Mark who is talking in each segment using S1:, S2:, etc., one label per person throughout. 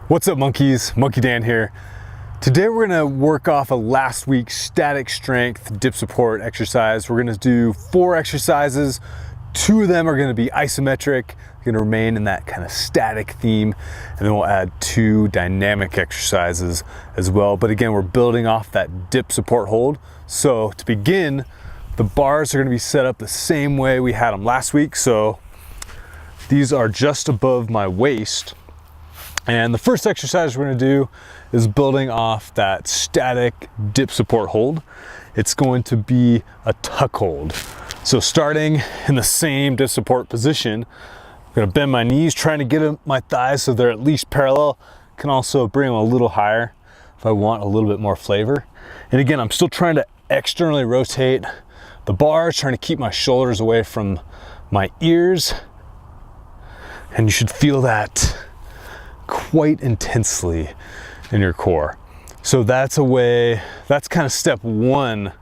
S1: What's up, monkeys? Monkey Dan here. Today we're gonna work off of last week's static strength dip support exercise. We're gonna do 4 exercises. 2 of them are gonna be isometric, gonna remain in that kind of static theme, and then we'll add 2 dynamic exercises as well. But again, we're building off that dip support hold. So to begin, the bars are gonna be set up the same way we had them last week. So these are just above my waist. And the first exercise we're gonna do is building off that static dip support hold. It's going to be a tuck hold. So starting in the same dip support position, I'm gonna bend my knees, trying to get my thighs so they're at least parallel. Can also bring them a little higher if I want a little bit more flavor. And again, I'm still trying to externally rotate the bars, trying to keep my shoulders away from my ears. And you should feel that quite intensely in your core. So that's kind of step 1,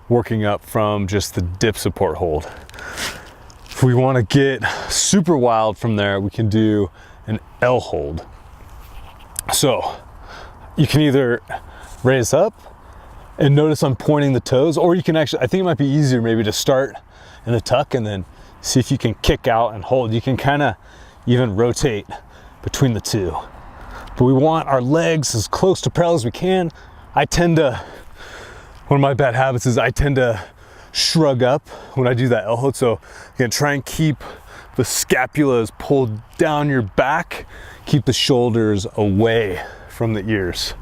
S1: working up from just the dip support hold. If we want to get super wild from there, we can do an L hold. So you can either raise up and notice I'm pointing the toes, or you can actually, I think it might be easier maybe to start in the tuck and then see if you can kick out and hold. You can kind of even rotate between the two. But we want our legs as close to parallel as we can. One of my bad habits is I tend to shrug up when I do that L hold. So again, try and keep the scapulas pulled down your back, keep the shoulders away from the ears.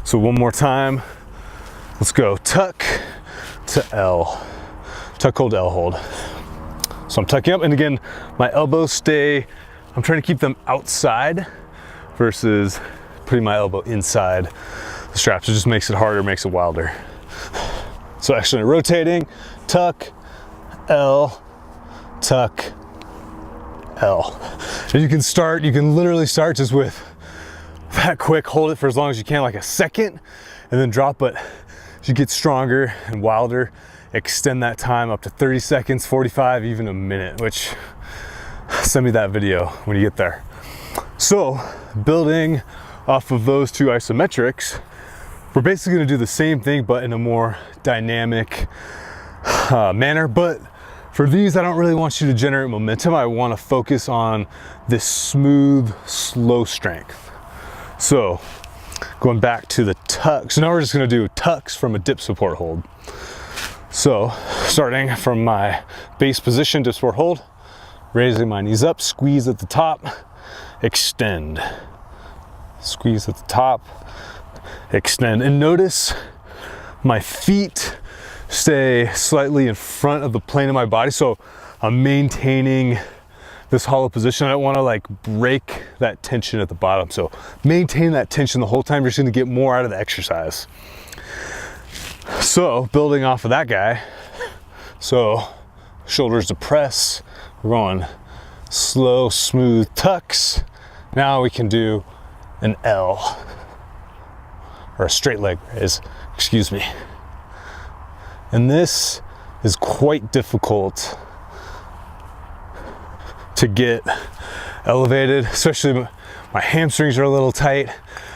S1: So one more time, let's go. Tuck to L, tuck hold, L hold. So I'm tucking up, and again, my elbows I'm trying to keep them outside versus putting my elbow inside the straps. It just makes it harder, makes it wilder. So actually rotating, tuck, L, tuck, L. And you can literally start just with that quick, hold it for as long as you can, like a second, and then drop. But as you get stronger and wilder, extend that time up to 30 seconds, 45, even a minute, which send me that video when you get there. So building off of those 2 isometrics, we're basically going to do the same thing but in a more dynamic manner. But for these, I don't really want you to generate momentum. I want to focus on this smooth, slow strength. So going back to the tuck. So now we're just going to do tucks from a dip support hold. So starting from my base position, dip support hold, raising my knees up, squeeze at the top, extend. Squeeze at the top, extend. And notice my feet stay slightly in front of the plane of my body. So I'm maintaining this hollow position. I don't want to like break that tension at the bottom. So maintain that tension the whole time. You're just going to get more out of the exercise. So building off of that guy, so shoulders to press, we're going slow, smooth tucks. Now we can do an L, or a straight leg raise, excuse me. And this is quite difficult to get elevated, especially my hamstrings are a little tight.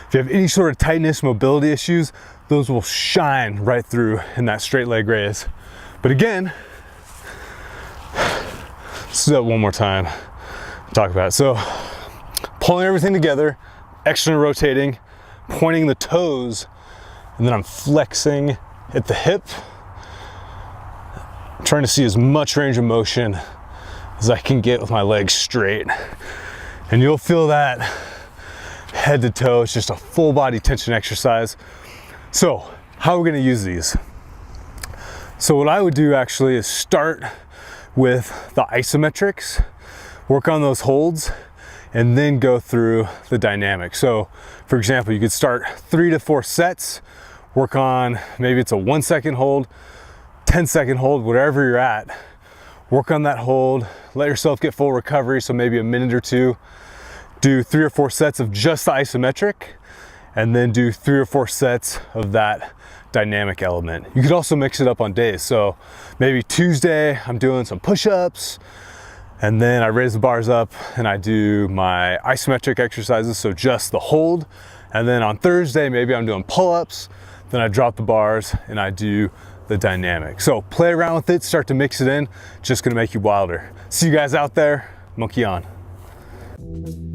S1: If you have any sort of tightness, mobility issues, those will shine right through in that straight leg raise. But again, let's do that one more time, talk about it. So pulling everything together, external rotating, pointing the toes, and then I'm flexing at the hip, trying to see as much range of motion as I can get with my legs straight. And you'll feel that head to toe. It's just a full body tension exercise. So how are we going to use these? So what I would do actually is start with the isometrics, work on those holds, and then go through the dynamic. So for example, you could start 3 to 4 sets, work on, maybe it's a 1-second hold, 10-second hold, whatever you're at, work on that hold, let yourself get full recovery. So maybe a minute or 2, do 3 or 4 sets of just the isometric, and then do 3 or 4 sets of that dynamic element. You could also mix it up on days. So maybe Tuesday, I'm doing some push-ups, And then I raise the bars up and I do my isometric exercises, so just the hold. And then on Thursday, maybe I'm doing pull-ups, then I drop the bars and I do the dynamic. So play around with it, start to mix it in, just gonna make you wilder. See you guys out there, monkey on.